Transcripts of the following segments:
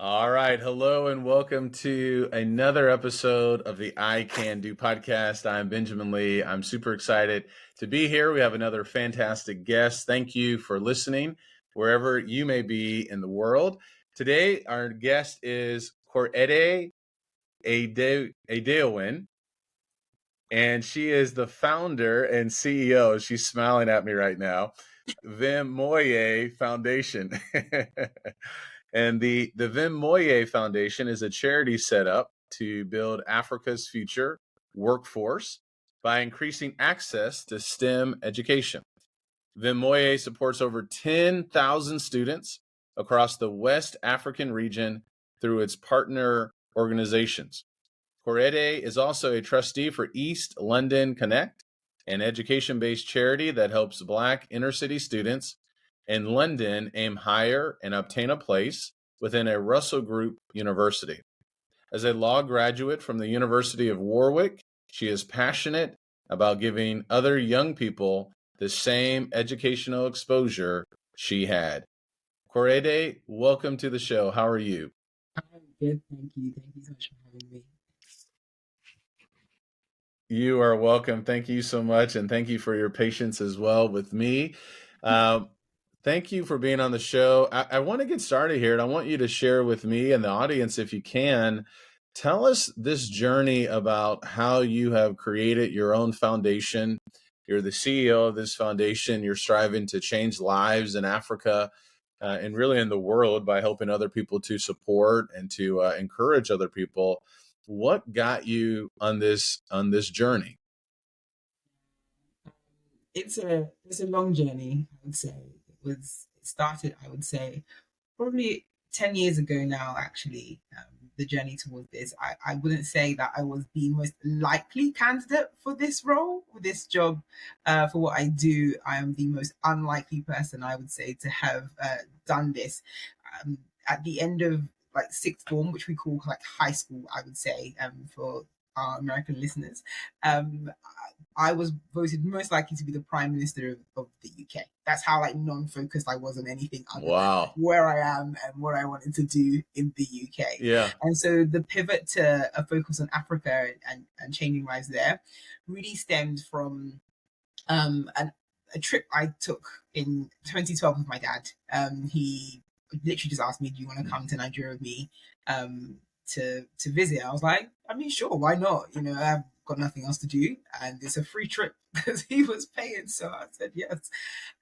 All right. Hello and welcome to another episode of the I Can Do podcast. I'm Benjamin Lee. I'm super excited to be here. We have another fantastic guest. Thank you for listening wherever you may be in the world. Today, our guest is Korede Adedoyin, and she is the founder and CEO. She's smiling at me right now. Vemoye Foundation. And the Vemoye Foundation is a charity set up to build Africa's future workforce by increasing access to STEM education. Vemoye supports over 10,000 students across the West African region through its partner organizations. Korede is also a trustee for East London Connect, an education-based charity that helps Black inner-city students in London aim higher and obtain a place within a Russell Group university. As a law graduate from the University of Warwick, she is passionate about giving other young people the same educational exposure she had. Korede, welcome to the show. How are you? I'm good, thank you. Thank you so much for having me. You are welcome. Thank you so much. And thank you for your patience as well with me. Thank you for being on the show. I want to get started here, and I want you to share with me and the audience, if you can, tell us this journey about how you have created your own foundation. You're the CEO of this foundation. You're striving to change lives in Africa and really in the world by helping other people to support and to encourage other people. What got you on this journey? It's a long journey, I would say. It started, I would say, probably 10 years ago now, actually. The journey towards this. I wouldn't say that I was the most likely candidate for this role, for this job, for what I do. I am the most unlikely person, I would say, to have done this. At the end of like sixth form, which we call like high school, I would say, for our American listeners, I was voted most likely to be the Prime Minister of the UK. That's how like non-focused I was on anything other than where I am and what I wanted to do in the UK. Yeah. And so the pivot to a focus on Africa and changing lives there really stemmed from a trip I took in 2012 with my dad. He literally just asked me, "Do you want to come to Nigeria with me to visit?" I was like, "I mean, sure, why not? You know, I've got nothing else to do, and it's a free trip," because he was paying. So I said yes,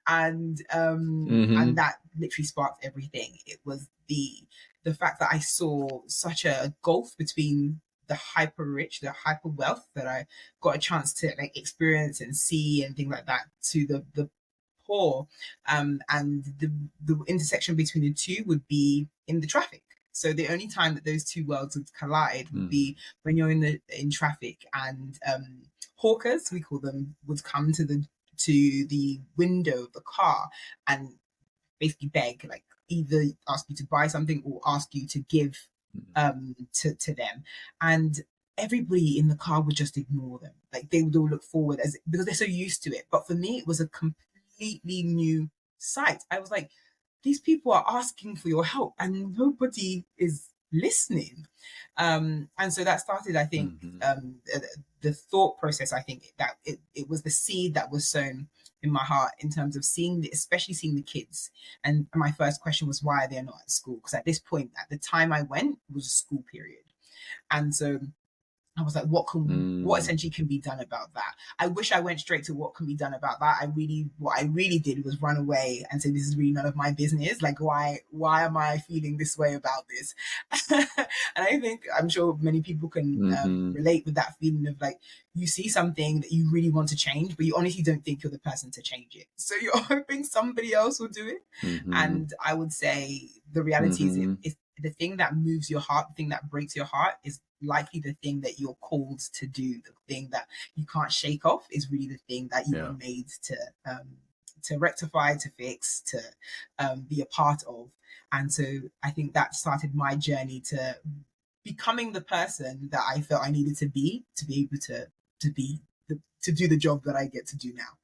and that literally sparked everything. It was the fact that I saw such a gulf between the hyper rich, the hyper wealth that I got a chance to like experience and see and things like that, to the poor, and the intersection between the two would be in the traffic. So the only time that those two worlds would collide would be when you're in traffic, and hawkers, we call them, would come to the window of the car and basically beg, like either ask you to buy something or ask you to give to them. And everybody in the car would just ignore them. Like they would all look forward because they're so used to it. But for me, it was a completely new sight. I was like, these people are asking for your help and nobody is listening. And so that started, I think, the thought process. I think that it was the seed that was sown in my heart in terms of especially seeing the kids. And my first question was, why are they not at school? Because at this point, at the time I went, it was a school period. And so I was like, what essentially can be done about that? I wish I went straight to what can be done about that. What I really did was run away and say, this is really none of my business. Like, why am I feeling this way about this? And I think, I'm sure many people can relate with that feeling of like, you see something that you really want to change, but you honestly don't think you're the person to change it. So you're hoping somebody else will do it. And I would say the reality is the thing that moves your heart, the thing that breaks your heart is likely the thing that you're called to do. The thing that you can't shake off is really the thing that you were made to rectify, to fix, to be a part of. And so I think that started my journey to becoming the person that I felt I needed to be able to do the job that I get to do now.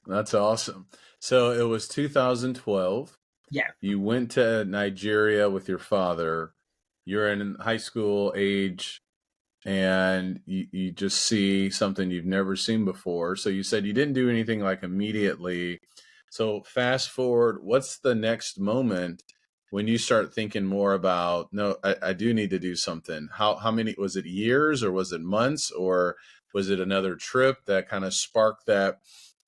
That's awesome. So it was 2012. Yeah. You went to Nigeria with your father. You're in high school age, and you just see something you've never seen before. So you said you didn't do anything like immediately. So fast forward, what's the next moment when you start thinking more about, no, I do need to do something? How many, was it years, or was it months, or was it another trip that kind of sparked that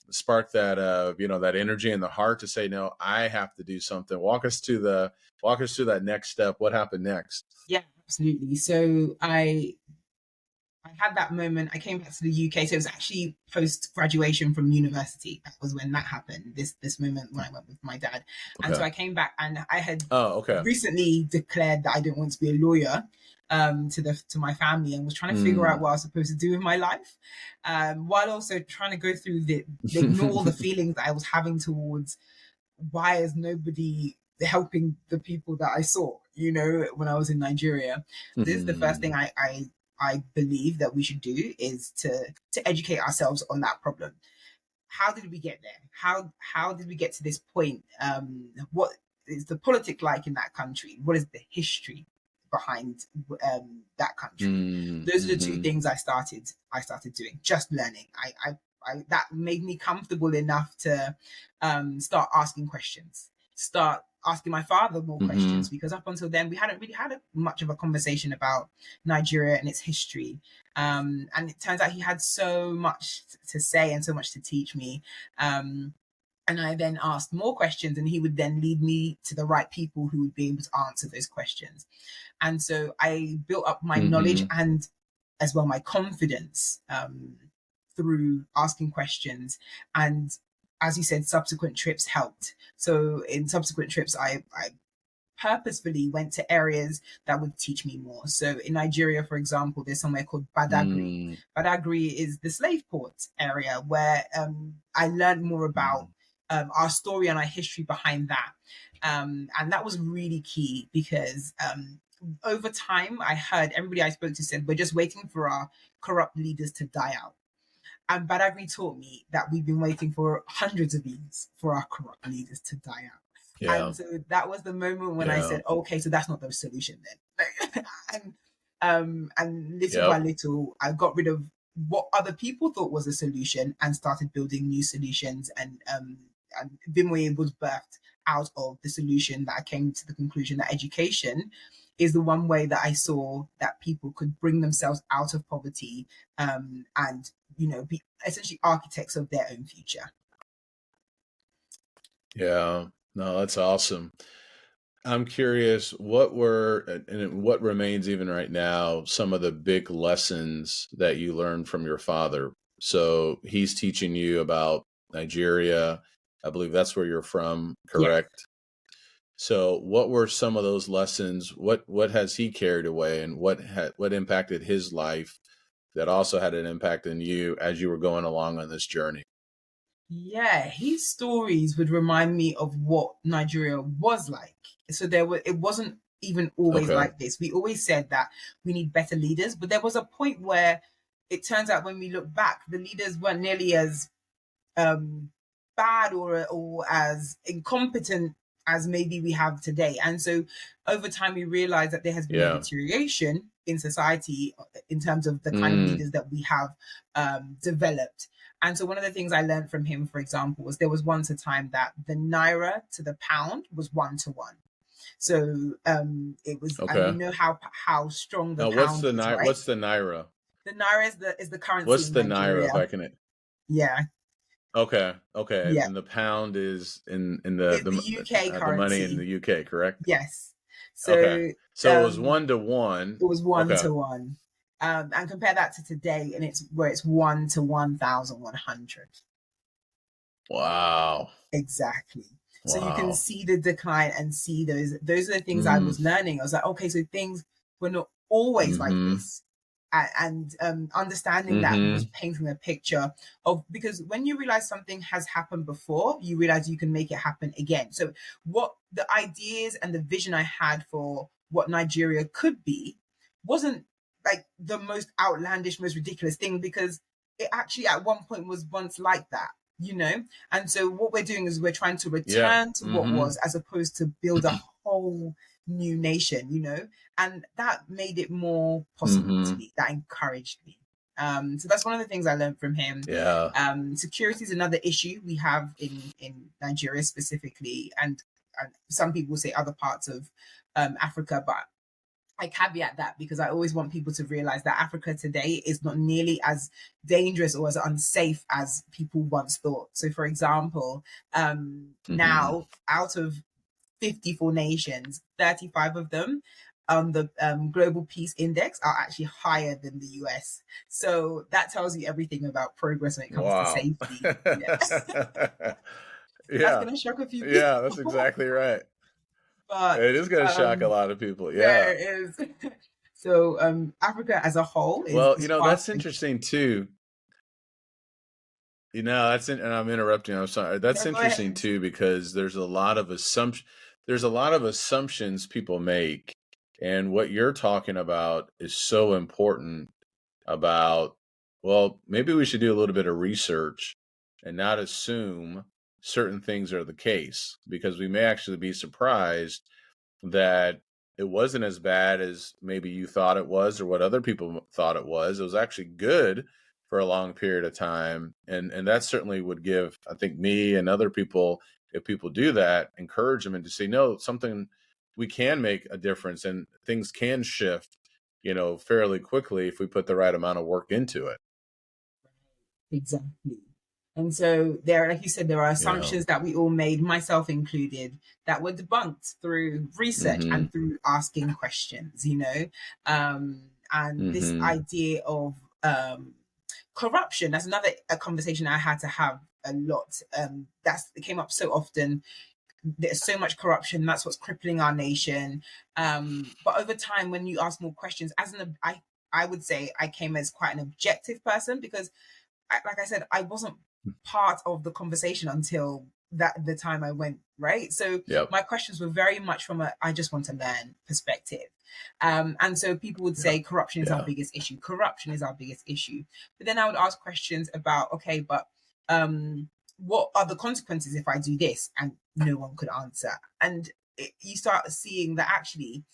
that energy in the heart to say, no, I have to do something? Walk us through that next step. What happened next? Yeah, absolutely. So I had that moment. I came back to the UK. So it was actually post graduation from university. That was when that happened. This moment when I went with my dad. And so Okay. I came back, and I had Okay. recently declared that I didn't want to be a lawyer, to my family, and was trying to figure out what I was supposed to do with my life, while also trying to go through ignore all the feelings that I was having towards, why is nobody helping the people that I saw, when I was in Nigeria. This is the first thing I believe that we should do, is to educate ourselves on that problem. How did we get there? How did we get to this point? What is the politics like in that country? What is the history behind that country? Those are the two things I started doing, just learning. I that made me comfortable enough to start asking questions, start asking my father more questions, because up until then we hadn't really had much of a conversation about Nigeria and its history. And it turns out he had so much to say and so much to teach me. And I then asked more questions, and he would then lead me to the right people who would be able to answer those questions. And so I built up my knowledge and as well my confidence through asking questions. And as you said, subsequent trips helped. So in subsequent trips, I purposefully went to areas that would teach me more. So in Nigeria, for example, there's somewhere called Badagry. Badagry is the slave port area where I learned more about our story and our history behind that. And that was really key, because over time, I heard everybody I spoke to said, we're just waiting for our corrupt leaders to die out. And Badagry taught me that we've been waiting for hundreds of years for our corrupt leaders to die out. Yeah. And so that was the moment when I said, okay, so that's not the solution then. And little by little, I got rid of what other people thought was a solution and started building new solutions. And Vemoye was birthed out of the solution that I came to the conclusion that education is the one way that I saw that people could bring themselves out of poverty, and be essentially architects of their own future. Yeah, no, that's awesome. I'm curious, what were, and what remains even right now, some of the big lessons that you learned from your father? So he's teaching you about Nigeria. I believe that's where you're from, correct? Yeah. So what were some of those lessons? What has he carried away, and what impacted his life that also had an impact on you as you were going along on this journey? Yeah, his stories would remind me of what Nigeria was like. So it wasn't even always like this. We always said that we need better leaders, but there was a point where it turns out when we look back, the leaders weren't nearly as bad or as incompetent as maybe we have today. And so over time, we realized that there has been a deterioration in society in terms of the kind of leaders that we have developed. And so one of the things I learned from him, for example, was there was once a time that the naira to the pound was 1-to-1. So it was, and you know how strong the pound is, right? What's the naira? The naira is the currency. What's the Nigeria. naira? If I can. Yeah. Okay. Yeah. And the pound is in the UK currency. The money in the UK, correct? Yes. So so it was 1-to-1. It was 1-to-1. And compare that to today, and it's 1-to-1,100. Wow. Exactly. Wow. So you can see the decline and see those are the things I was learning. I was like, okay, so things were not always like this. And understanding that was painting a picture of, because when you realize something has happened before, you realize you can make it happen again. So what the ideas and the vision I had for what Nigeria could be wasn't like the most outlandish, most ridiculous thing, because it actually at one point was once like that. you know? And so what we're doing is we're trying to Yeah. return to what was, as opposed to build a whole new nation, you know? And that made it more possible to me. That encouraged me. So that's one of the things I learned from him. Yeah. Security is another issue we have in Nigeria specifically, and some people say other parts of Africa, but I caveat that because I always want people to realize that Africa today is not nearly as dangerous or as unsafe as people once thought. So, for example, now out of 54 nations, 35 of them on the Global Peace Index are actually higher than the US. So that tells you everything about progress when it comes to safety. Yeah. That's going to shock a few people. Yeah, that's exactly right. But it is going to shock a lot of people. Yeah, there it is. So Africa as a whole is, well, that's interesting too. And I'm interrupting. I'm sorry. That's interesting too, because there's a lot of assumptions people make, and what you're talking about is so important about, well, maybe we should do a little bit of research and not assume certain things are the case, because we may actually be surprised that it wasn't as bad as maybe you thought it was, or what other people thought it was. It was actually good for a long period of time. And that certainly would give, I think, me and other people, if people do that, encouragement to say, no, we can make a difference, and things can shift, fairly quickly if we put the right amount of work into it. Exactly. And so there, like you said, there are assumptions that we all made, myself included, that were debunked through research and through asking questions, and this idea of corruption. That's another conversation I had to have a lot. It came up so often. There's so much corruption. That's what's crippling our nation. But over time, when you ask more questions, I would say I came as quite an objective person, because like I said, I wasn't part of the conversation until the time I went, right? So my questions were very much from I just want to learn perspective. And so people would say corruption is our biggest issue. Corruption is our biggest issue. But then I would ask questions about, okay, but what are the consequences if I do this? And no one could answer. And you start seeing that actually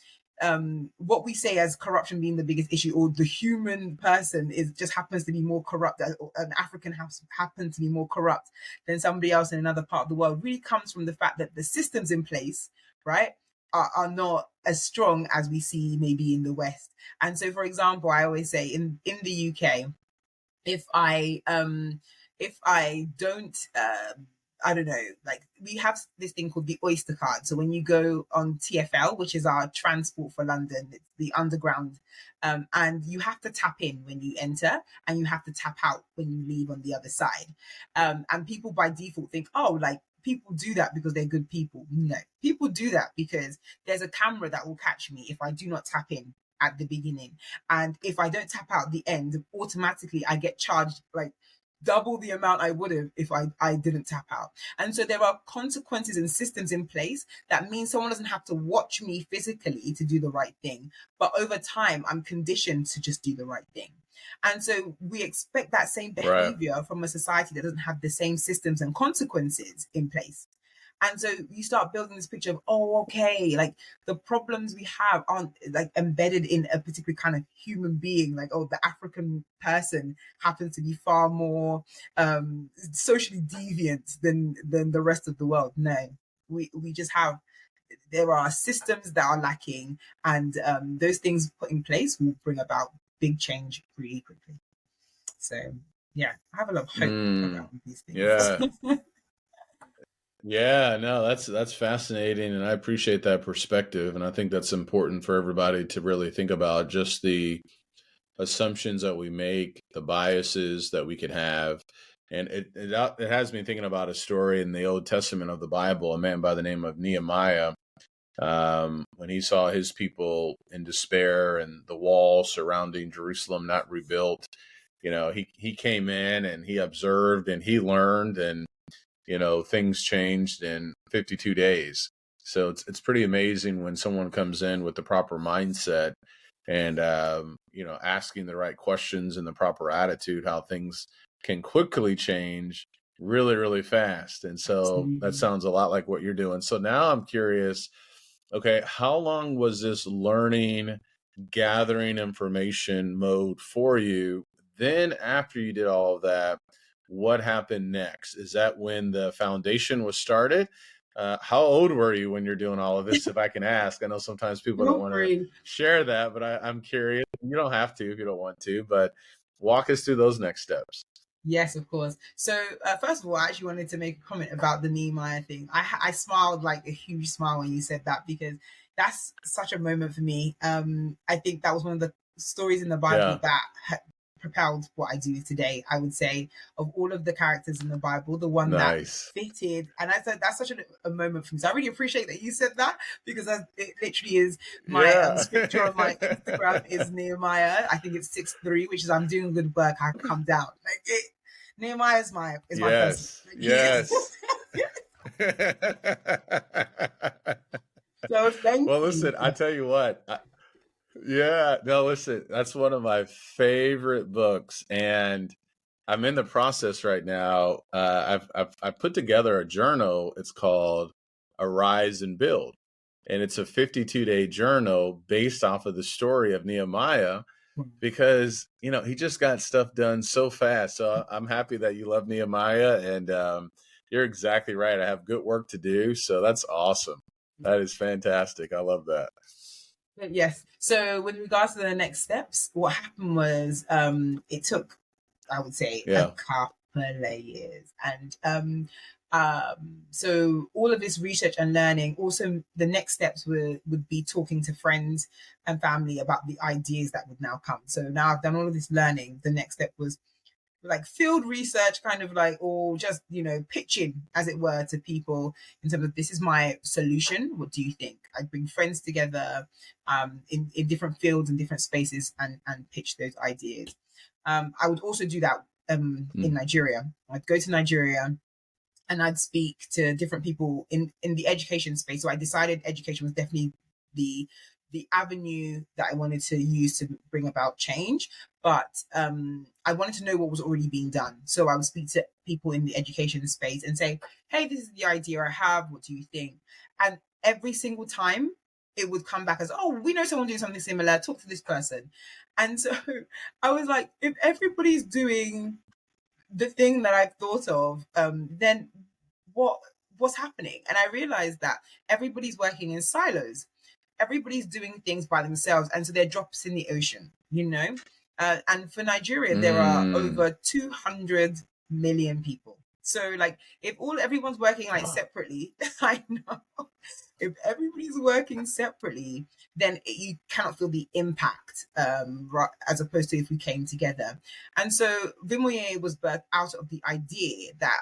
what we say as corruption being the biggest issue, or the human person just happens to be more corrupt, an African happens to be more corrupt than somebody else in another part of the world, really comes from the fact that the systems in place, right, are not as strong as we see maybe in the West. And so, for example, I always say in the UK, if I don't I don't know, like we have this thing called the Oyster card. So when you go on TfL, which is our transport for London, it's the underground, and you have to tap in when you enter and you have to tap out when you leave on the other side. And people by default think, oh, like people do that because they're good people. No, people do that because there's a camera that will catch me if I do not tap in at the beginning. And if I don't tap out at the end, automatically I get charged like double the amount I would have if I didn't tap out. And so there are consequences and systems in place that means someone doesn't have to watch me physically to do the right thing. But over time, I'm conditioned to just do the right thing. And so we expect that same behavior from a society that doesn't have the same systems and consequences in place. And so you start building this picture of, oh, okay, like the problems we have aren't like embedded in a particular kind of human being. Like, oh, the African person happens to be far more socially deviant than the rest of the world. No, we just have, there are systems that are lacking, and those things put in place will bring about big change really quickly. So yeah, I have a lot of hope about these things. Yeah. Yeah, no, that's fascinating, and I appreciate that perspective, and I think that's important for everybody to really think about, just the assumptions that we make, the biases that we could have. And it has me thinking about a story in the Old Testament of the Bible, a man by the name of Nehemiah, when he saw his people in despair and the wall surrounding Jerusalem not rebuilt. He came in and he observed and he learned, and things changed in 52 days. So it's pretty amazing when someone comes in with the proper mindset and, asking the right questions and the proper attitude, how things can quickly change really, really fast. And so that sounds a lot like what you're doing. So now I'm curious, okay, how long was this learning, gathering information mode for you? Then after you did all of that, what happened next? Is that when the foundation was started? How old were you when you're doing all of this, if I can ask? I know sometimes people don't Feel want to free. share that, but I'm curious. You don't have to if you don't want to, but walk us through those next steps. Yes, of course. So first of all, I actually wanted to make a comment about the Nehemiah thing. I smiled like a huge smile when you said that, because that's such a moment for me. I think that was one of the stories in the Bible Yeah. that propelled what I do today. I would say, of all of the characters in the Bible, the one Nice. that fitted, and I said that's such a moment for me. So I really appreciate that you said that, because it literally is my Yeah. scripture on my Instagram is Nehemiah. I think it's 6:3, which is I'm doing good work. I come down. Like Nehemiah is my person. Yes. So thank Well, you. listen, I tell you what. Yeah, no, listen, that's one of my favorite books, and I'm in the process right now. I've put together a journal. It's called Arise and Build, and it's a 52-day journal based off of the story of Nehemiah, because he just got stuff done so fast. So I'm happy that you love Nehemiah, and you're exactly right. I have good work to do, so that's awesome. That is fantastic. I love that. Yes. So with regards to the next steps, what happened was it took, I would say, a couple of years. And so all of this research and learning, also the next steps would be talking to friends and family about the ideas that would now come. So now I've done all of this learning. The next step was like field research, kind of like, or just pitching, as it were, to people in terms of, this is my solution, what do you think? I'd bring friends together in different fields and different spaces, and pitch those ideas. I would also do that in Nigeria. I'd go to Nigeria and I'd speak to different people in the education space. So I decided education was definitely the avenue that I wanted to use to bring about change. But I wanted to know what was already being done. So I would speak to people in the education space and say, hey, this is the idea I have. What do you think? And every single time it would come back as, oh, we know someone doing something similar. Talk to this person. And so I was like, if everybody's doing the thing that I've thought of, then what's happening? And I realized that everybody's working in silos. Everybody's doing things by themselves, and so they're drops in the ocean, and for Nigeria, there are over 200 million people. So like, if everyone's working like separately, I know, if everybody's working separately, then you cannot feel the impact, as opposed to if we came together. And so Vemoye was birthed out of the idea that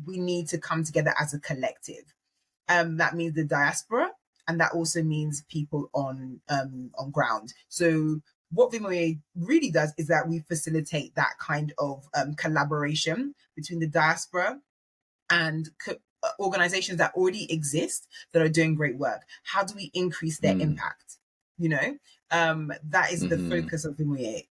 we need to come together as a collective. That means the diaspora, and that also means people on ground. So what Vemoye really does is that we facilitate that kind of collaboration between the diaspora and organizations that already exist that are doing great work. How do we increase their impact? That is the focus of Vemoye.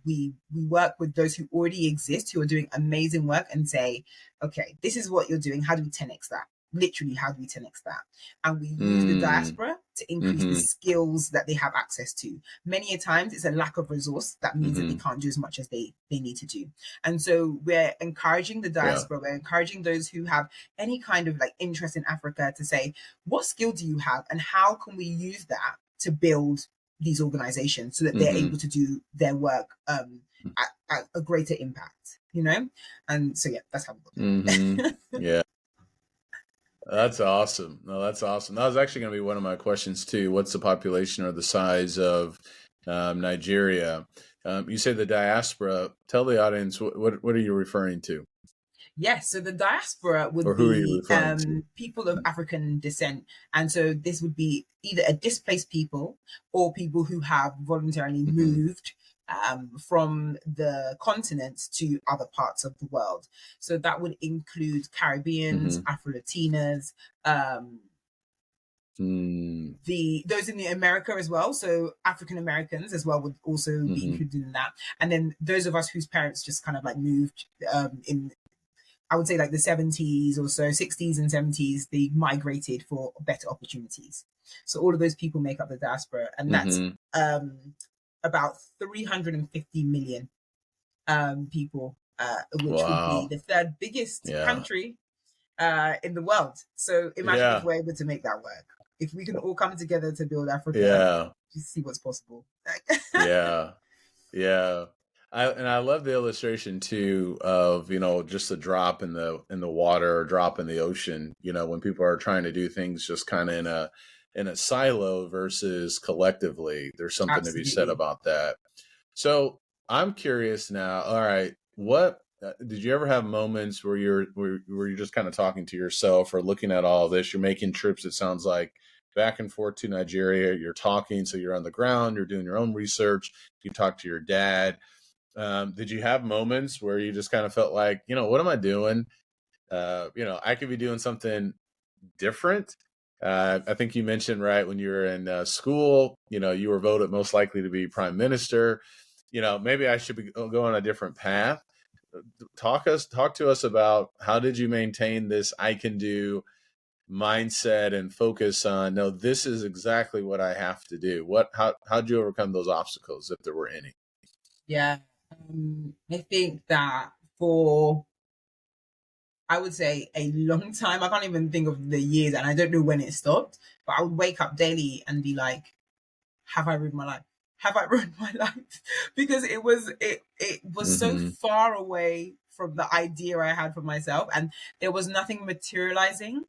We work with those who already exist, who are doing amazing work, and say, okay, this is what you're doing. How do we 10x that? Literally, how do we 10x that? And we use the diaspora to increase the skills that they have access to. Many a times it's a lack of resource that means that they can't do as much as they need to do. And so we're encouraging the diaspora, we're encouraging those who have any kind of like interest in Africa to say, what skill do you have, and how can we use that to build these organizations so that they're able to do their work at a greater impact, And so, yeah, that's how we do it. Yeah. That's awesome. No, that's awesome. That was actually going to be one of my questions too. What's the population or the size of Nigeria? You say the diaspora. Tell the audience what are you referring to? Yes, so the diaspora would be people of African descent. And so this would be either a displaced people or people who have voluntarily moved from the continent to other parts of the world. So that would include Caribbeans, Afro-Latinas, those in the America as well. So African Americans as well would also be included in that. And then those of us whose parents just kind of like moved I would say like the 70s or so, 60s and 70s, they migrated for better opportunities. So all of those people make up the diaspora, and that's about 350 million people, which would be Wow. the third biggest Yeah. country in the world. So imagine if Yeah. we're able to make that work. If we can all come together to build Africa, Yeah. you see what's possible. Yeah. Yeah. I love the illustration too of, just a drop in the water or drop in the ocean, when people are trying to do things just kind of in a silo versus collectively. There's something to be said Absolutely. about that. So I'm curious now. All right, what did you ever have moments where you're just kind of talking to yourself or looking at all of this? You're making trips, it sounds like, back and forth to Nigeria. You're talking, so you're on the ground. You're doing your own research. You talk to your dad. Did you have moments where you just kind of felt like, what am I doing? I could be doing something different. I think you mentioned, right, when you were in school, you were voted most likely to be prime minister. Maybe I should be going a different path. Talk to us about how did you maintain this I can do mindset and focus on, no, this is exactly what I have to do. How'd you overcome those obstacles, if there were any? Yeah. I think that for, I would say, a long time, I can't even think of the years, and I don't know when it stopped, but I would wake up daily and be like, have I ruined my life? Have I ruined my life? Because it was so Mm-hmm. far away from the idea I had for myself, and there was nothing materializing.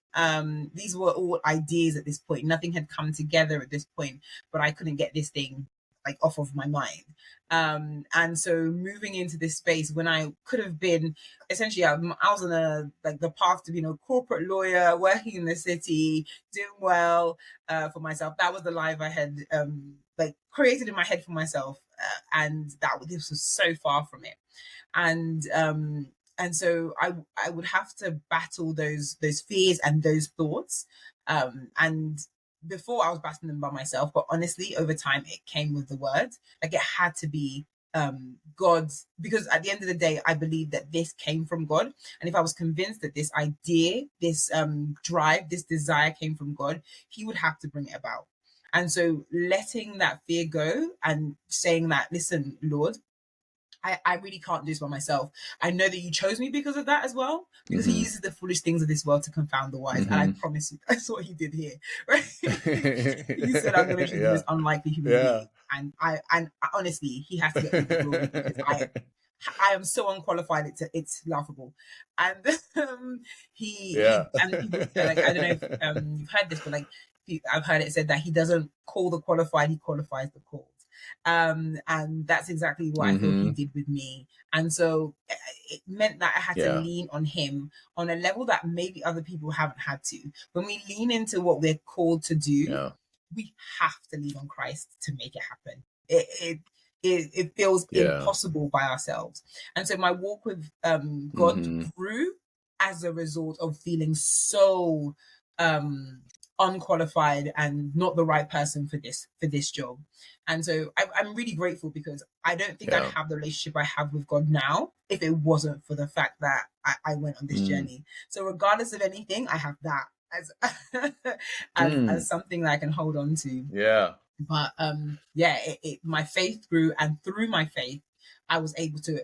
These were all ideas at this point. Nothing had come together at this point, but I couldn't get this thing like off of my mind. And so moving into this space when I could have been essentially, I was on the path to being a corporate lawyer, working in the city, doing well for myself. That was the life I had created in my head for myself, and this was so far from it. And so I would have to battle those fears and those thoughts, and before I was battling them by myself, but honestly over time it came with the word. Like, it had to be God's, because at the end of the day I believe that this came from God, and if I was convinced that this idea, this drive, this desire came from God, he would have to bring it about. And so letting that fear go and saying that, listen, Lord, I really can't do this by myself. I know that you chose me because of that as well, because he Mm-hmm. uses the foolish things of this world to confound the wise. And I Mm-hmm. promise you, that's what he did here. Right? He said, I'm going to choose the most Yeah. unlikely human Yeah. being. And honestly, he has to get all the glory, because I am so unqualified. It's laughable. And Yeah. he did say, like, I don't know if you've heard this, but like, I've heard it said that he doesn't call the qualified, he qualifies the called. And that's exactly what I feel he Mm-hmm. did with me. And so it meant that I had to Yeah. lean on him on a level that maybe other people haven't had to. When we lean into what we're called to do, Yeah. we have to lean on Christ to make it happen. It feels Yeah. impossible by ourselves. And so my walk with God Mm-hmm. grew as a result of feeling so unqualified and not the right person for this job. And so I'm really grateful, because I don't think I'd Yeah. have the relationship I have with God now if it wasn't for the fact that I went on this journey. So regardless of anything, I have that as as something that I can hold on to. Yeah. But my faith grew, and through my faith I was able to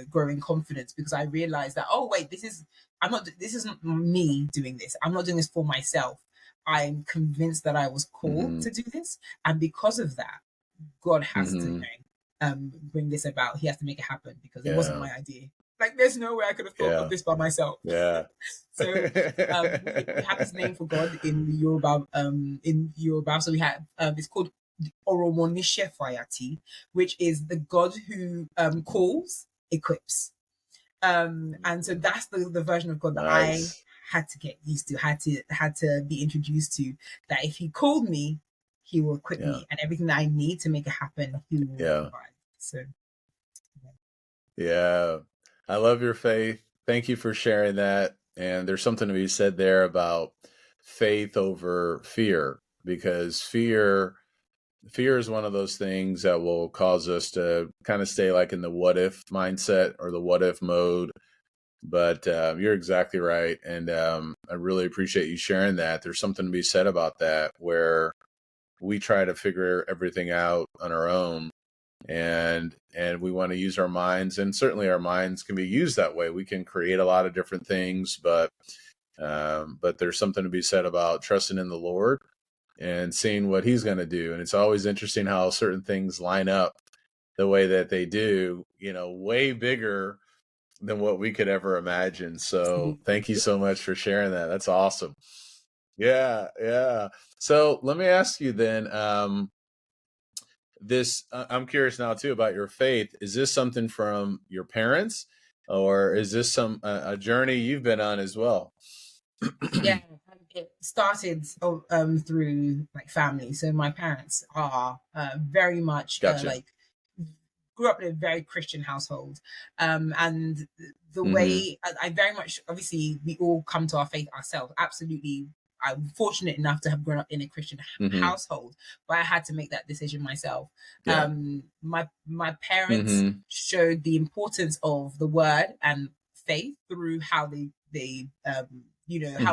grow in confidence, because I realized that, oh wait, this isn't me doing this. I'm not doing this for myself. I'm convinced that I was called to do this, and because of that, God has to bring this about. He has to make it happen, because it wasn't Yeah. my idea. Like, there's no way I could have thought of this by myself. Yeah. So we have this name for God in Yoruba. So we have it's called Oromonishe Fayati, which is the God who calls, equips. And so that's the version of God that I had to get used to, had to be introduced to. That if he called me, he will equip me, and everything that I need to make it happen, he will provide. So yeah. I love your faith. Thank you for sharing that. And there's something to be said there about faith over fear, because fear is one of those things that will cause us to kind of stay like in the what if mindset or the what if mode. But you're exactly right. And I really appreciate you sharing that. There's something to be said about that, where we try to figure everything out on our own, and we want to use our minds, and certainly our minds can be used that way. We can create a lot of different things, but there's something to be said about trusting in the Lord and seeing what he's going to do. And it's always interesting how certain things line up the way that they do, way bigger than what we could ever imagine. So thank you so much for sharing that. That's awesome. Yeah. Yeah. So let me ask you then, I'm curious now too about your faith. Is this something from your parents, or is this a journey you've been on as well? Yeah, it started through like family. So my parents are very much Gotcha. like grew up in a very Christian household, and the Mm-hmm. way I very much, obviously we all come to our faith ourselves. Absolutely, I'm fortunate enough to have grown up in a Christian Mm-hmm. household, but I had to make that decision myself. Yeah. My parents Mm-hmm. showed the importance of the word and faith through how they how we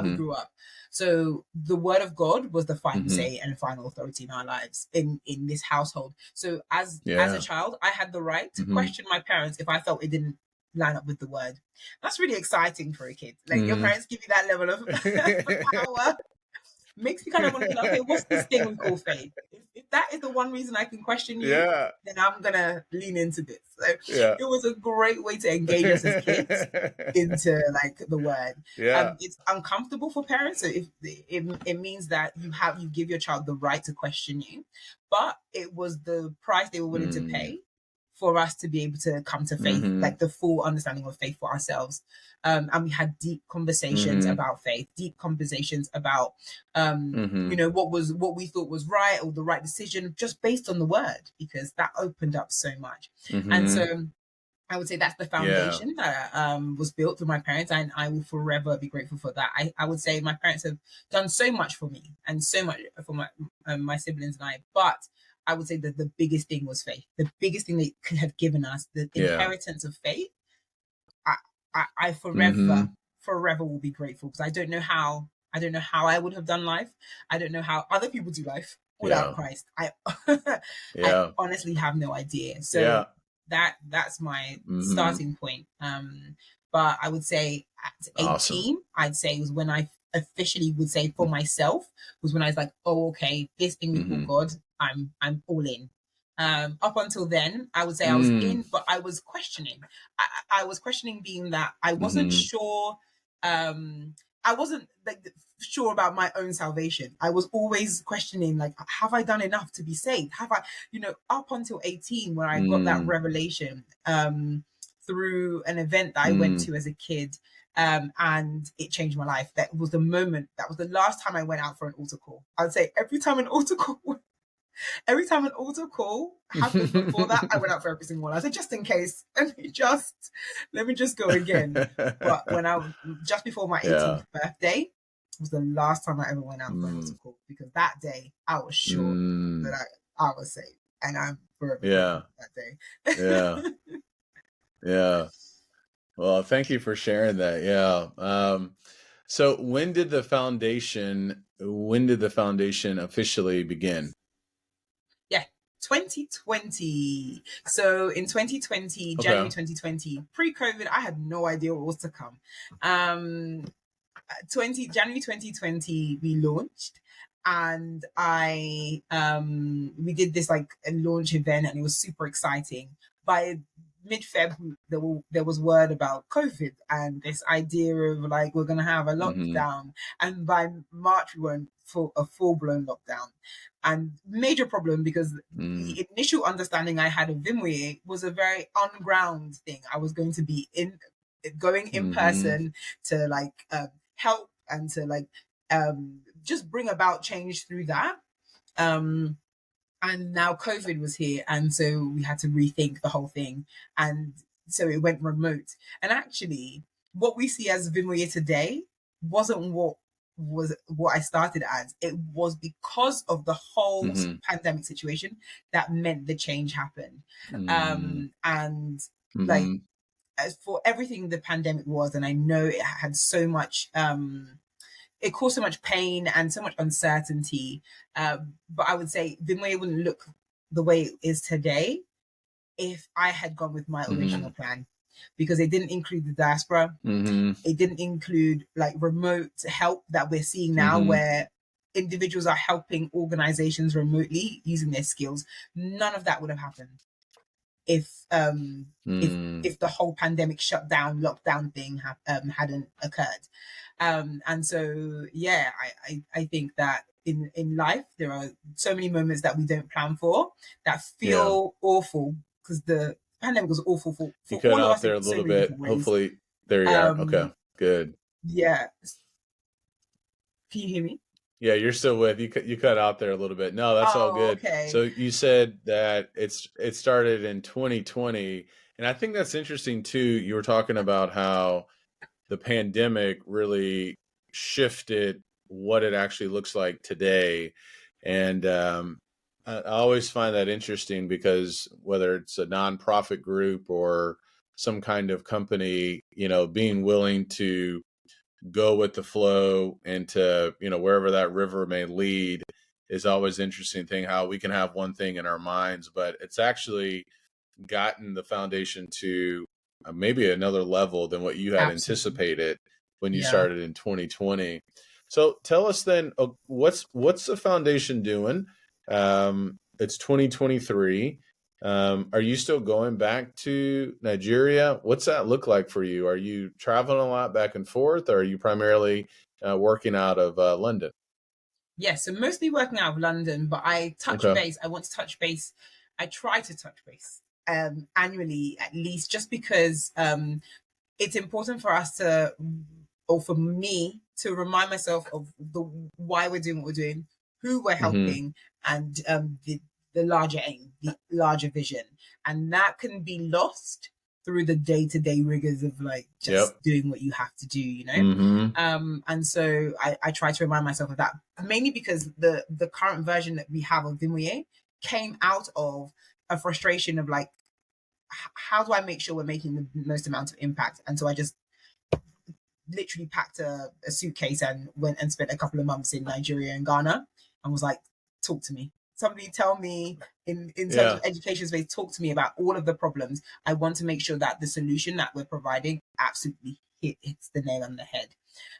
Mm-hmm. grew up. So the word of God was the final Mm-hmm. say and final authority in our lives in this household. So as Yeah. a child, I had the right to Mm-hmm. question my parents if I felt it didn't line up with the word. That's really exciting for a kid. Like your Mm-hmm. parents give you that level of power. Makes me kind of want to be like, okay, what's this thing we call faith? If that is the one reason I can question you, Yeah. then I'm gonna lean into this. So Yeah. it was a great way to engage us as kids into like the word. Yeah. It's uncomfortable for parents, so if it means that you give your child the right to question you, but it was the price they were willing to pay for us to be able to come to faith, Mm-hmm. like the full understanding of faith for ourselves. And we had deep conversations Mm-hmm. about faith, deep conversations about Mm-hmm. what we thought was right or the right decision, just based on the word, because that opened up so much. Mm-hmm. And so I would say that's the Yeah. foundation that was built through my parents, and I will forever be grateful for that. I would say my parents have done so much for me and so much for my siblings and I, but I would say that the biggest thing was faith. The biggest thing they could have given us, the Yeah. inheritance of faith. I Mm-hmm. forever will be grateful, because I don't know how I would have done life. I don't know how other people do life without Yeah. Christ. I Yeah. honestly have no idea. So Yeah. that's my Mm-hmm. starting point. But I would say at 18, Awesome. I'd say was when I officially would say for myself, was when I was like, oh, okay, this thing we call Mm-hmm. God, I'm all in. Up until then, I would say I was in, but I was questioning. I was questioning, being that I wasn't Mm-hmm. sure. I wasn't like sure about my own salvation. I was always questioning, like, have I done enough to be saved? Have I, up until 18, when I got that revelation through an event that I went to as a kid, and it changed my life. That was the moment. That was the last time I went out for an altar call. I would say every time an altar call happened before that, I went out for every single one. I said, just in case, let me just go again. But when just before my 18th birthday was the last time I ever went out for an altar call, because that day I was sure that I was saved, and I'm forever grateful for that day. Yeah. Yeah. Well, thank you for sharing that. Yeah. So when did the foundation officially begin? 2020. So in 2020, January 2020, pre-COVID, I had no idea what was to come. January 2020, we launched, and we did this like a launch event, and it was super exciting. By mid-Feb, there was word about COVID and this idea of like, we're going to have a lockdown. And by March, we went for a full-blown lockdown. And major problem, because the initial understanding I had of Vemoye was a very on-ground thing. I was going to be going in person to like help and to like just bring about change through that. And now COVID was here, and so we had to rethink the whole thing, and so it went remote. And actually, what we see as Vemoye today wasn't what I started as. It was because of the whole pandemic situation that meant the change happened. And like as for everything the pandemic was, and I know it had so much, it caused so much pain and so much uncertainty. But I would say Vemoye wouldn't look the way it is today if I had gone with my original plan, because it didn't include the diaspora. It didn't include like remote help that we're seeing now, where individuals are helping organizations remotely using their skills. None of that would have happened if the whole pandemic shutdown, lockdown thing hadn't occurred. And so, yeah, I think that in life, there are so many moments that we don't plan for that feel awful, because the pandemic was awful for you cut all of out us there a in so little many bit. different ways. Hopefully, there you are. Okay, good. Yeah. Can you hear me? Yeah, you're still with you cut out there a little bit. No, that's all good. Okay. So you said that it started in 2020, and I think that's interesting too. You were talking about how the pandemic really shifted what it actually looks like today. And I always find that interesting, because whether it's a nonprofit group or some kind of company, being willing to go with the flow and to, wherever that river may lead is always an interesting thing, how we can have one thing in our minds, but it's actually gotten the foundation to maybe another level than what you had anticipated when you started in 2020. So tell us then, what's the foundation doing? It's 2023. Are you still going back to Nigeria? What's that look like for you? Are you traveling a lot back and forth, or are you primarily working out of London? Yes, so mostly working out of London, but I base. I want to touch base. I try to touch base annually, at least, just because it's important for us to, or for me to remind myself of why we're doing what we're doing, who we're helping, and the larger aim, the larger vision. And that can be lost through the day-to-day rigors of like just doing what you have to do, and so I try to remind myself of that, mainly because the current version that we have of Vemoye came out of a frustration of like, how do I make sure we're making the most amount of impact? And so I just literally packed a suitcase and went and spent a couple of months in Nigeria and Ghana, and was like, talk to me. Somebody tell me in terms of education space, talk to me about all of the problems. I want to make sure that the solution that we're providing absolutely hits the nail on the head.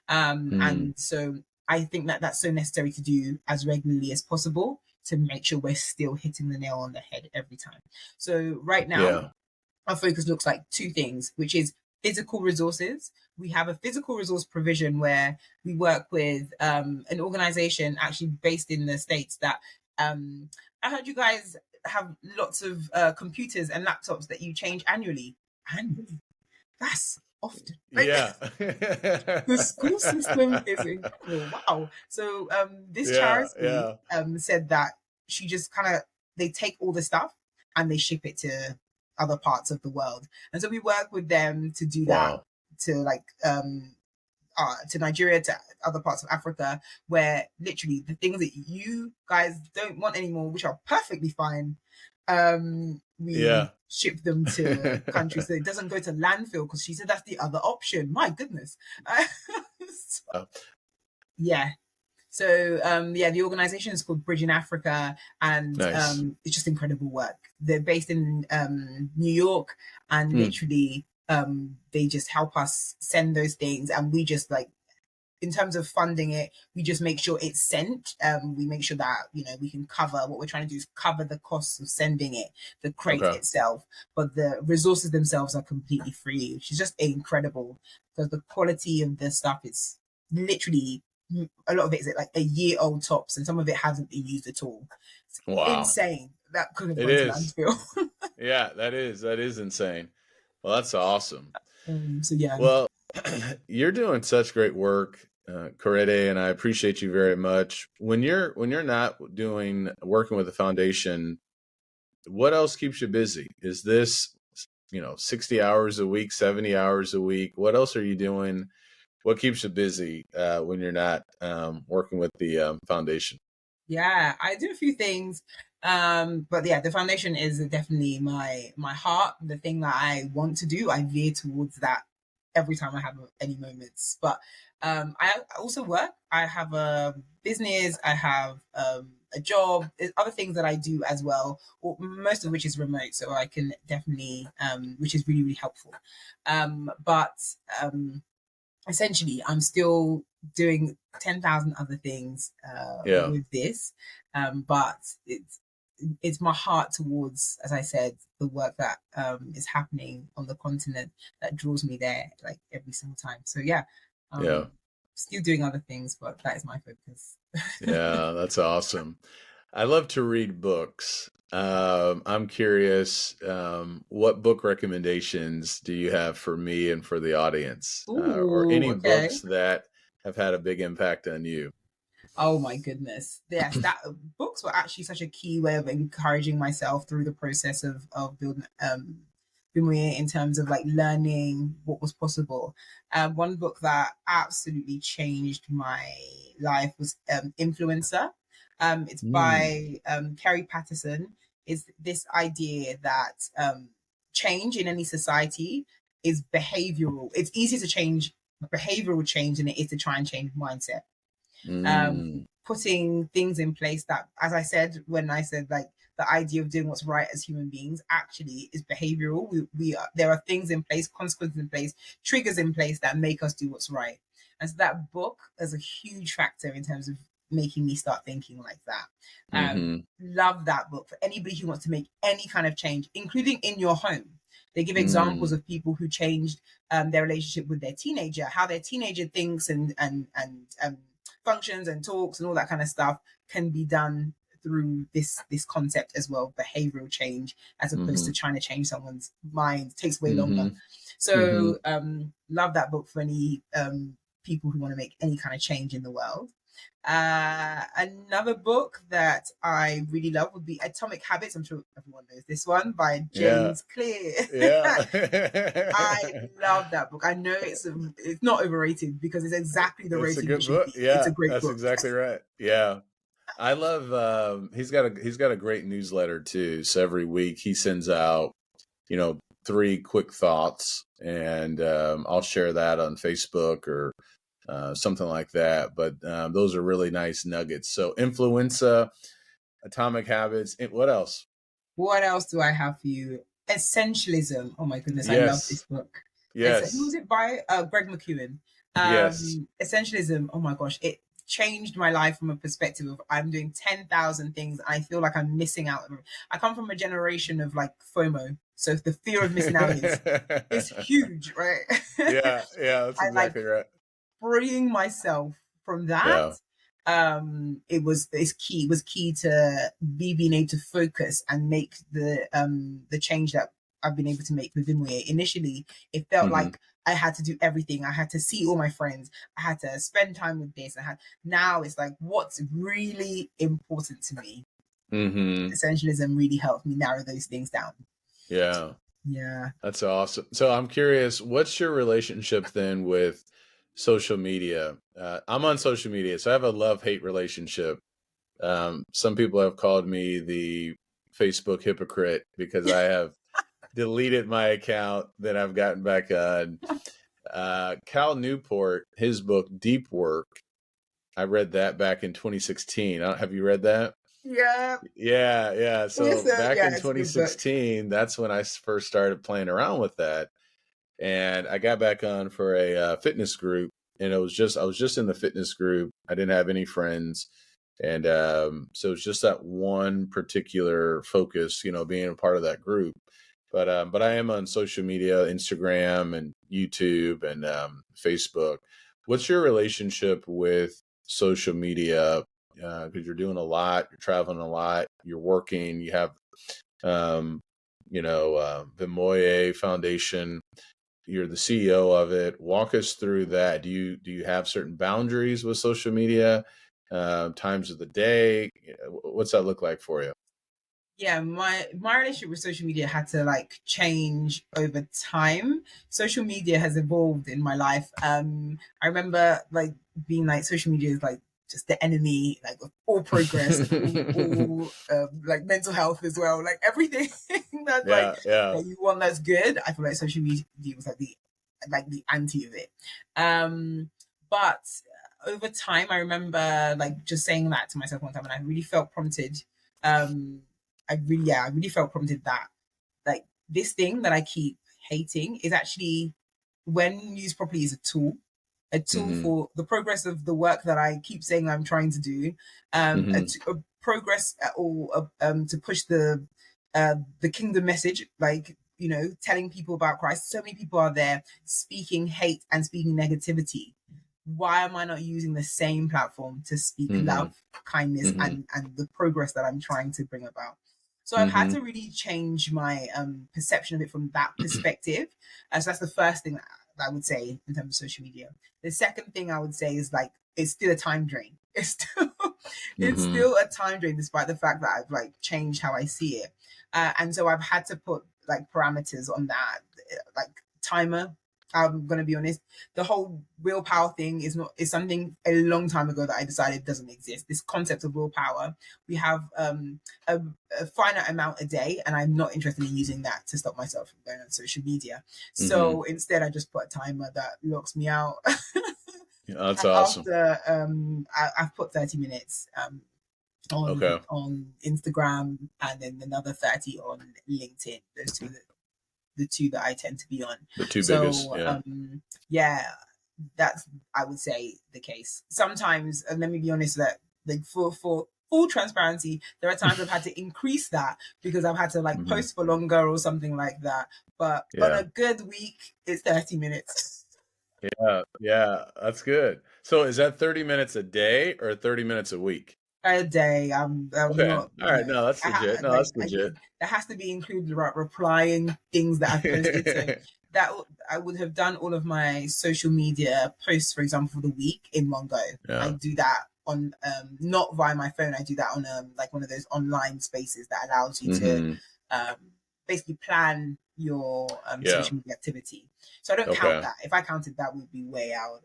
And so I think that that's so necessary to do as regularly as possible to make sure we're still hitting the nail on the head every time. So right now, our focus looks like two things, which is physical resources. We have a physical resource provision where we work with an organization actually based in the States that I heard you guys have lots of computers and laptops that you change annually. That's often. Right? Yeah. The school system is incredible. Wow. So this charity said that she just they take all the stuff and they ship it to other parts of the world. And so we work with them to do that, to like to Nigeria, to other parts of Africa, where literally the things that you guys don't want anymore, which are perfectly fine, we ship them to countries so it doesn't go to landfill, because she said that's the other option. My goodness. So the organization is called Bridge in Africa, and it's just incredible work. They're based in New York, and literally they just help us send those things, and we just like, in terms of funding it, we just make sure it's sent. We make sure that, we can cover, what we're trying to do is cover the costs of sending it, the crate itself, but the resources themselves are completely free, which is just incredible, because the quality of the stuff is literally, a lot of it is like a year old tops, and some of it hasn't been used at all. It's insane. That could have gone to landfill. Yeah, that is insane. Well, that's awesome. So well, you're doing such great work, Korede, and I appreciate you very much. When you're not working with the foundation, what else keeps you busy? Is this 60 hours a week, 70 hours a week? What else are you doing? What keeps you busy when you're not working with the foundation? Yeah, I do a few things. But yeah, the foundation is definitely my heart, the thing that I want to do. I veer towards that every time I have any moments. But I also work. I have a business, I have a job, there's other things that I do as well, or most of which is remote, so I can definitely which is really, really helpful. But essentially I'm still doing 10,000 other things Yeah. with this, but it's my heart towards, as I said, the work that is happening on the continent that draws me there like every single time. So yeah, Yeah. still doing other things, but that is my focus. Yeah, that's awesome. I love to read books. I'm curious, what book recommendations do you have for me and for the audience, or Ooh, any okay. books that have had a big impact on you? Oh my goodness. Yes, that books were actually such a key way of encouraging myself through the process of building Vemoye, in terms of like learning what was possible. One book that absolutely changed my life was Influencer. It's Mm, by Kerry Patterson. Is this idea that change in any society is behavioral. It's easier to change behavioral change than it is to try and change mindset. mm, Putting things in place that, as I said, when I said like the idea of doing what's right as human beings actually is behavioral. We are, there are things in place, consequences in place, triggers in place that make us do what's right. And so that book is a huge factor in terms of making me start thinking like that. mm-hmm, Love that book for anybody who wants to make any kind of change, including in your home. They give examples mm, of people who changed their relationship with their teenager, how their teenager thinks and functions and talks and all that kind of stuff can be done through this concept as well, behavioral change, as opposed mm-hmm, to trying to change someone's mind. It takes way longer. mm-hmm, mm-hmm. So love that book for any people who want to make any kind of change in the world. Another book that I really love would be Atomic Habits. I'm sure everyone knows this one, by Yeah, James Clear. yeah. I love that book. I know it's not overrated because it's exactly the It's a rating it good should book. be. It's a Yeah, great that's book. exactly right. Yeah. I love he's got a great newsletter too. So every week he sends out, 3 quick thoughts, and I'll share that on Facebook or something like that. But those are really nice nuggets. So Influenza, Atomic Habits, and what else? What else do I have for you? Essentialism. Oh my goodness, I love Yes. this book. It's who was Yes. it by? Greg McEwen. Yes. Essentialism. Oh my gosh, it changed my life from a perspective of I'm doing 10,000 things. I feel like I'm missing out. I come from a generation of like FOMO, so the fear of missing out is huge, right? Yeah, yeah, that's I like exactly right. freeing myself from that. Yeah. It was key to me being able to focus and make the change that I've been able to make with Vemoye. Initially it felt Hmm. like I had to do everything. I had to see all my friends. I had to spend time with this. Now it's like what's really important to me. Hmm. Essentialism really helped me narrow those things down. Yeah. Yeah. That's awesome. So I'm curious, what's your relationship then with social media? I'm on social media, so I have a love-hate relationship. Some people have called me the Facebook hypocrite because I have deleted my account, then I've gotten back on. Cal Newport, his book Deep Work, I read that back in 2016. Have you read that? Yeah. Yeah, yeah. So back in It's a good book. 2016, that's when I first started playing around with that, and I got back on for a fitness group, and I was just in the fitness group. I didn't have any friends, and so it's just that one particular focus, being a part of that group. But I am on social media, Instagram and YouTube and Facebook. What's your relationship with social media? Because you're doing a lot, you're traveling a lot, you're working, you have um, the Moye Foundation, you're the CEO of it. Walk us through that. Do you have certain boundaries with social media, times of the day? What's that look like for you? Yeah, my relationship with social media had to like change over time. Social media has evolved in my life. I remember like being like social media is like just the enemy, like of all progress, all like mental health as well, like everything that's like that you want that's good. I feel like social media was like the anti of it. But over time, I remember like just saying that to myself one time, and I really felt prompted. I really felt prompted that like this thing that I keep hating is actually, when used properly, is a tool for the progress of the work that I keep saying I'm trying to do, a progress or to push the kingdom message, like, you know, telling people about Christ. So many people are there speaking hate and speaking negativity. Why am I not using the same platform to speak love, kindness, and the progress that I'm trying to bring about? So I've had to really change my perception of it from that perspective. So that's the first thing that I would say in terms of social media. The second thing I would say is like, it's still a time drain. It's still a time drain, despite the fact that I've like changed how I see it. And so I've had to put like parameters on that, like timer. I'm going to be honest, the whole willpower thing is something a long time ago that I decided doesn't exist. This concept of willpower, we have a finite amount a day, and I'm not interested in using that to stop myself from going on social media. So instead, I just put a timer that locks me out. That's awesome. After I've put 30 minutes on Instagram, and then another 30 on LinkedIn. Those the two that I tend to be on. The two biggest, that's, I would say, the case. Sometimes, and let me be honest, that like for full transparency, there are times I've had to increase that because I've had to like post for longer or something like that. But on a good week, it's 30 minutes. Yeah, that's good. So is that 30 minutes a day or 30 minutes a week? A day. I'm okay. Not. All right. No, that's legit. That's legit. That has to be included, right? Replying things that I've posted. So that I would have done all of my social media posts, for example, for the week in one go. I do that on not via my phone. I do that on like one of those online spaces that allows you to basically plan your social media activity. So I don't count that. If I counted, that would be way out.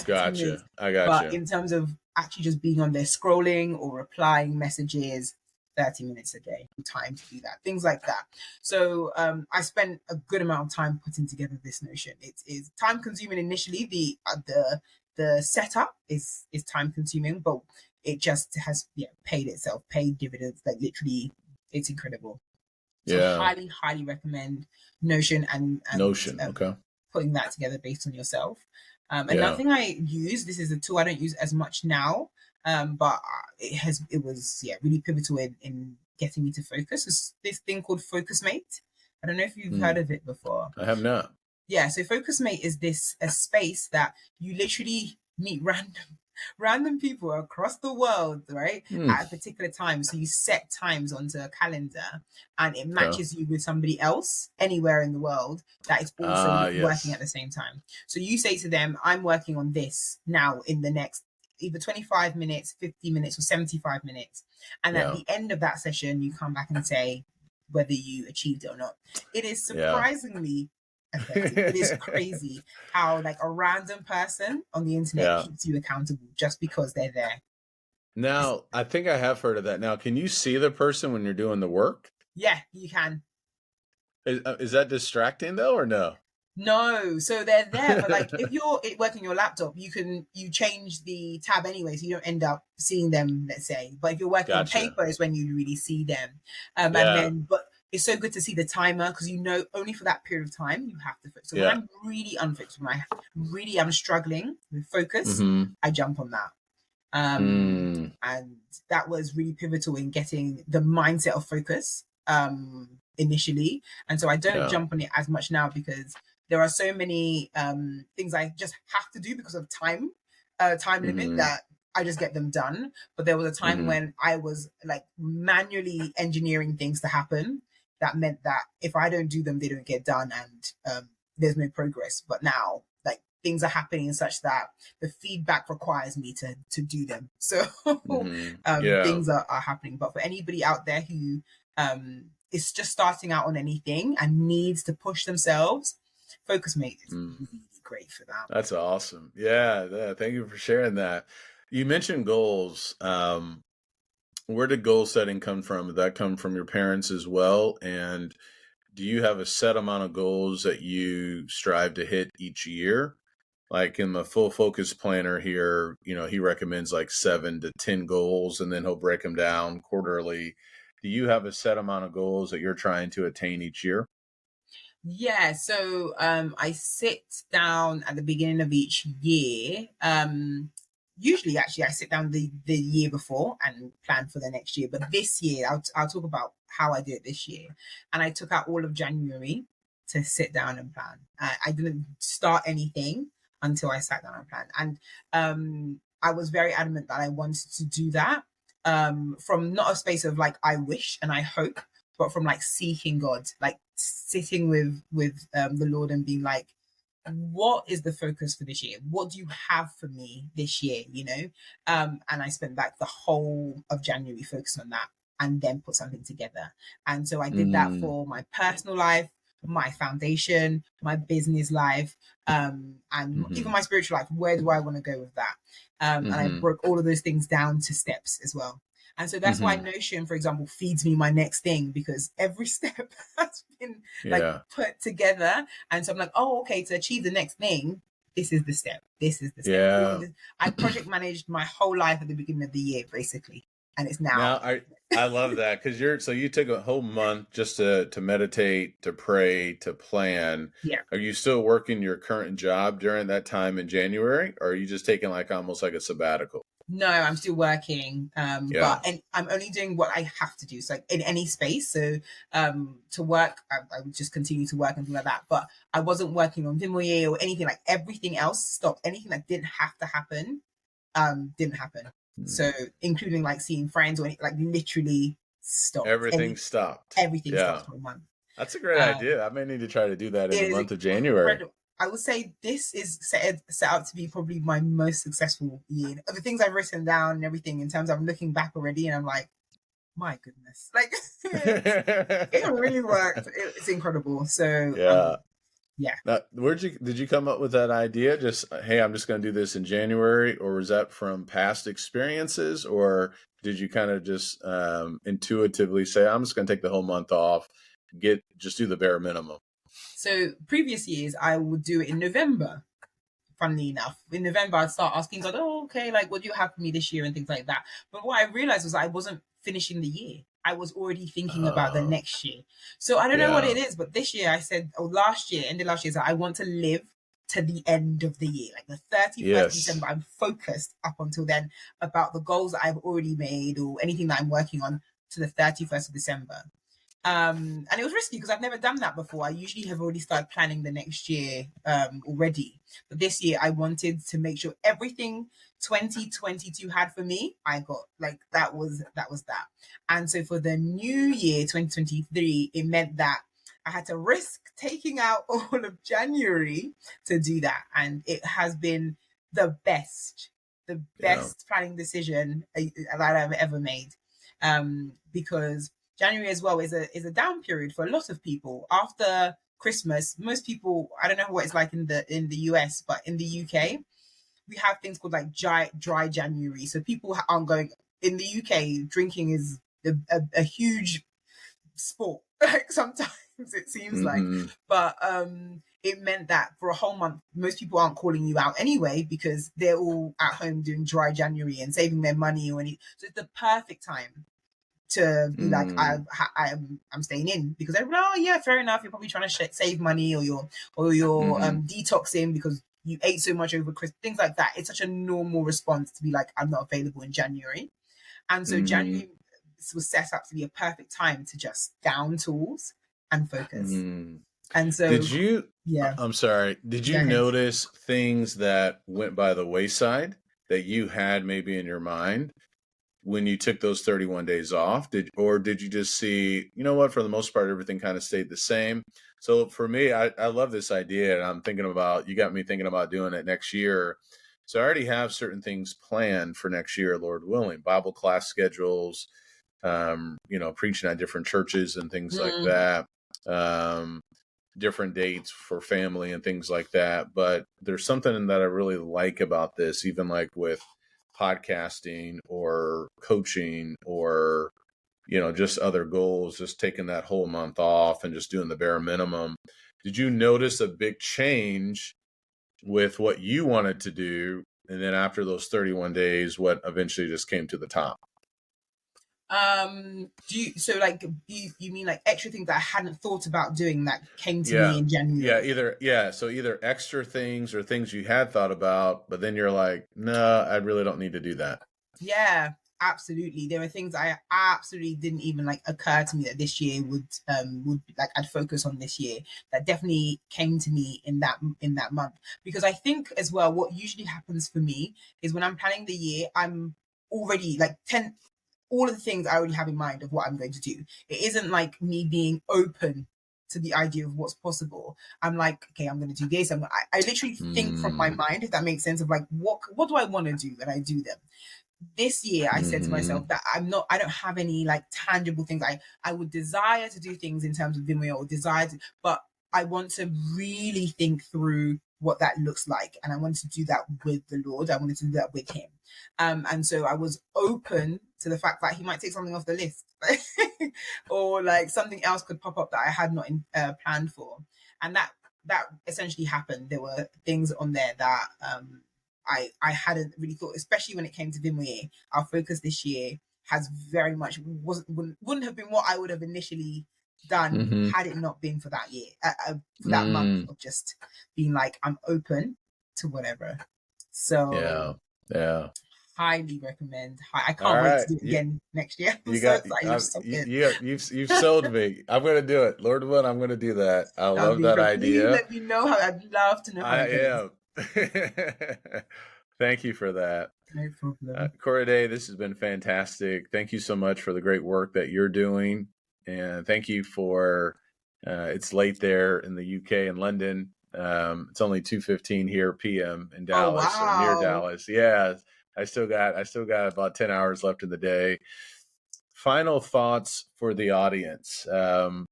Gotcha. I got But in terms of actually just being on there scrolling or replying messages, 30 minutes a day, time to do that, things like that. So I spent a good amount of time putting together this notion. It is time consuming initially. The setup is time consuming, but it just has paid itself, paid dividends. Like literally, it's incredible. So highly recommend Notion and Notion. Putting that together based on yourself. Another thing I use, this is a tool I don't use as much now, but it was really pivotal in getting me to focus. It's this thing called FocusMate. I don't know if you've heard of it before. I have not. Yeah, so FocusMate is a space that you literally meet random people across the world, right, at a particular time. So you set times onto a calendar, and it matches you with somebody else anywhere in the world that is also working at the same time. So you say to them, I'm working on this now in the next either 25 minutes, 50 minutes, or 75 minutes. And at the end of that session, you come back and say whether you achieved it or not. It is surprisingly effective. It is crazy how like a random person on the internet keeps you accountable just because they're there. Now, I think I have heard of that. Now, can you see the person when you're doing the work? Yeah, you can. Is that distracting though, or no? No, so they're there, but like if you're working your laptop, you change the tab anyway, so you don't end up seeing them, let's say. But if you're working on paper is when you really see them. And then, but it's so good to see the timer because you know only for that period of time you have to focus. So when I'm really unfocused, I'm struggling with focus, I jump on that. And that was really pivotal in getting the mindset of focus initially. And so I don't jump on it as much now because there are so many things I just have to do because of time limit that I just get them done. But there was a time when I was like manually engineering things to happen. That meant that if I don't do them, they don't get done, and there's no progress. But now, like things are happening such that the feedback requires me to do them. So things are happening. But for anybody out there who is just starting out on anything and needs to push themselves, FocusMate is really great for that. That's awesome. Yeah, thank you for sharing that. You mentioned goals. Where did goal setting come from? Did that come from your parents as well? And do you have a set amount of goals that you strive to hit each year? Like in the full focus planner here, he recommends like 7 to 10 goals and then he'll break them down quarterly. Do you have a set amount of goals that you're trying to attain each year? Yeah, so I sit down at the beginning of each year. Usually, actually, I sit down the year before and plan for the next year. But this year, I'll talk about how I did it this year. And I took out all of January to sit down and plan. I didn't start anything until I sat down and planned. And I was very adamant that I wanted to do that from not a space of like I wish and I hope, but from like seeking God, like sitting with the Lord and being like, what is the focus for this year? What do you have for me this year? And I spent like the whole of January focused on that and then put something together. And so I did that Mm, for my personal life, my foundation, my business life, and even hmm my spiritual life. Where do I want to go with that? And I hmm broke all of those things down to steps as well. And so that's why hmm Notion, for example, feeds me my next thing, because every step has been like Yeah. put together. And so I'm like, oh, okay, to achieve the next thing, this is the step. This is the step. All of Yeah. this. I project managed my whole life at the beginning of the year, basically. And it's Now now. I love that because you took a whole month just to meditate, to pray, to plan. Yeah. Are you still working your current job during that time in January, or are you just taking like almost like a sabbatical? No, I'm still working, Yeah. but and I'm only doing what I have to do. So like in any space, so to work, I would just continue to work and things like that. But I wasn't working on Vemoye or anything. Like everything else stopped. Anything that didn't have to happen, didn't happen. Mm. So including like seeing friends or like literally stopped. Everything stopped. Everything stopped Yeah. for a month. That's a great Um, idea. I may need to try to do that in it the is month of January. incredible. I would say this is set up to be probably my most successful year. The things I've written down and everything, in terms of I'm looking back already, and I'm like, my goodness, like it really worked. It's incredible. So Yeah. yeah. Now, did you come up with that idea? Just, hey, I'm just going to do this in January, or was that from past experiences, or did you kind of just intuitively say, I'm just going to take the whole month off, just do the bare minimum? So previous years, I would do it in November. Funnily enough, in November, I'd start asking God, oh, okay, like, what do you have for me this year and things like that. But what I realized was I wasn't finishing the year. I was already thinking about the Uh, next year. So I don't know what yeah. it is, but this year I said, or last year, end of last year, so I want to live to the end of the year, like the 31st of Yes. December. I'm focused up until then about the goals that I've already made or anything that I'm working on to the 31st of December. And it was risky because I've never done that before. I usually have already started planning the next year already. But this year I wanted to make sure everything 2022 had for me, I got. Like that. And so for the new year 2023, it meant that I had to risk taking out all of January to do that. And it has been the Yeah. best planning decision that I've ever made. Because January as well is a down period for a lot of people. After Christmas, most people, I don't know what it's like in the US, but in the UK, we have things called like dry January. So people aren't going in the UK. Drinking is a huge sport. Like sometimes it seems like, hmm but it meant that for a whole month, most people aren't calling you out anyway because they're all at home doing dry January and saving their money or any. So it's the perfect time to be like, mm I'm staying in because everyone, oh yeah, fair enough. You're probably trying to save money or you're hmm detoxing because you ate so much over Christmas, things like that. It's such a normal response to be like, I'm not available in January. And so hmm January was set up to be a perfect time to just down tools and focus. hmm And so, Did you, yeah, I'm sorry, did go you ahead. notice things that went by the wayside that you had maybe in your mind when you took those 31 days off? Did you just see, you know what, for the most part, everything kind of stayed the same? So for me, I love this idea, and you got me thinking about doing it next year. So I already have certain things planned for next year, Lord willing, Bible class schedules, preaching at different churches and things like Mm, that. Um, Different dates for family and things like that. But there's something that I really like about this, even like with podcasting or coaching or, just other goals, just taking that whole month off and just doing the bare minimum, did you notice a big change with what you wanted to do? And then after those 31 days, what eventually just came to the top? You mean like extra things that I hadn't thought about doing that came to me in January? So either extra things or things you had thought about, but then you're like, no, I really don't need to do that. Yeah, absolutely. There were things I absolutely didn't even like occur to me that this year would like I'd focus on this year. That definitely came to me in that month, because I think as well what usually happens for me is when I'm planning the year, I'm already like all of the things I already have in mind of what I'm going to do. It isn't like me being open to the idea of what's possible. I'm like, okay, I'm going to do this. I literally think from my mind, if that makes sense, of like, what do I want to do? And I do them. This year, I said to myself that I don't have any like tangible things. I would desire to do things in terms of Vimeo or but I want to really think through what that looks like. And I wanted to do that with the Lord. I wanted to do that with him. And so I was open to the fact that he might take something off the list or like something else could pop up that I had not planned for. And that essentially happened. There were things on there that I hadn't really thought, especially when it came to Vemoye. Our focus this year has very much wouldn't have been what I would have initially done had it not been for that year, for that month of just being like, I'm open to whatever. So yeah, highly recommend. I can't wait to do it again next year. You've sold me. I'm going to do it. Lord willing, I'm going to do that. I love that idea. Please let me know how. I'd love to know how I am. Thank you for that. No problem. Korede, this has been fantastic. Thank you so much for the great work that you're doing. And thank you for, it's late there in the UK in London. It's only 2:15 here PM in Dallas, or near Dallas. Yeah, I still got about 10 hours left in the day. Final thoughts for the audience. What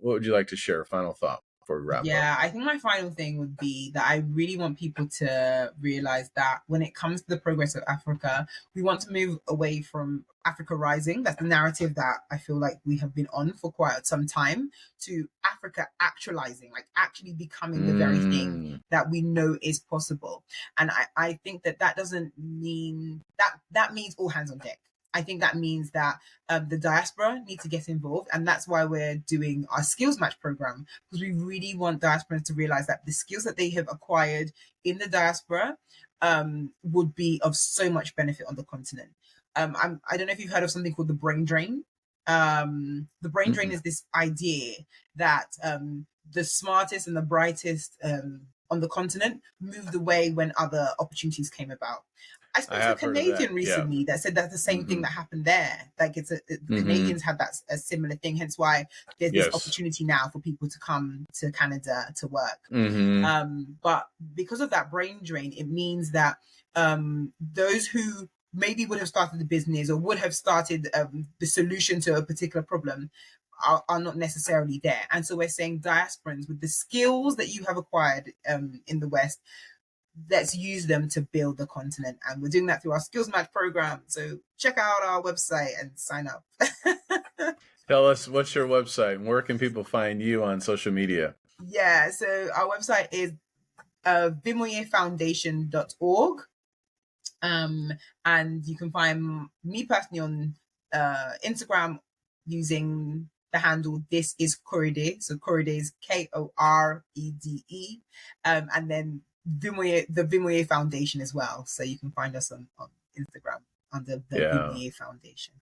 would you like to share? Final thought before we wrap up. Yeah, I think my final thing would be that I really want people to realize that when it comes to the progress of Africa, we want to move away from Africa rising. That's the narrative that I feel like we have been on for quite some time, to Africa actualizing, like actually becoming the very thing that we know is possible. And I think that doesn't mean that means all hands on deck. I think that means that the diaspora need to get involved, and that's why we're doing our skills match program, because we really want diasporans to realize that the skills that they have acquired in the diaspora would be of so much benefit on the continent. I don't know if you've heard of something called the brain drain. The brain drain is this idea that the smartest and the brightest on the continent moved away when other opportunities came about. I spoke to a Canadian recently that said that's the same thing that happened there. Like the Canadians had a similar thing, hence why there's this opportunity now for people to come to Canada to work. But because of that brain drain, it means that those who maybe would have started the business or would have started the solution to a particular problem are not necessarily there. And so we're saying diasporans, with the skills that you have acquired in the West, let's use them to build the continent. And we're doing that through our skills match program. So check out our website and sign up. Tell us, what's your website and where can people find you on social media? Yeah, so our website is vemoyefoundation.org. And you can find me personally on Instagram using the handle This Is Korede. So Korede is Korede. And then Vemoye, the Vemoye Foundation as well. So you can find us on Instagram under the Vemoye Foundation.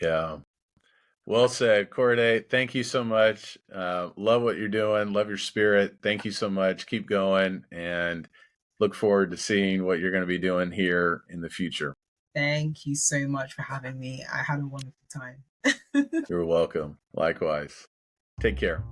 Yeah. Well said, Korede. Thank you so much. Love what you're doing. Love your spirit. Thank you so much. Keep going, and look forward to seeing what you're going to be doing here in the future. Thank you so much for having me. I had a wonderful time. You're welcome. Likewise. Take care.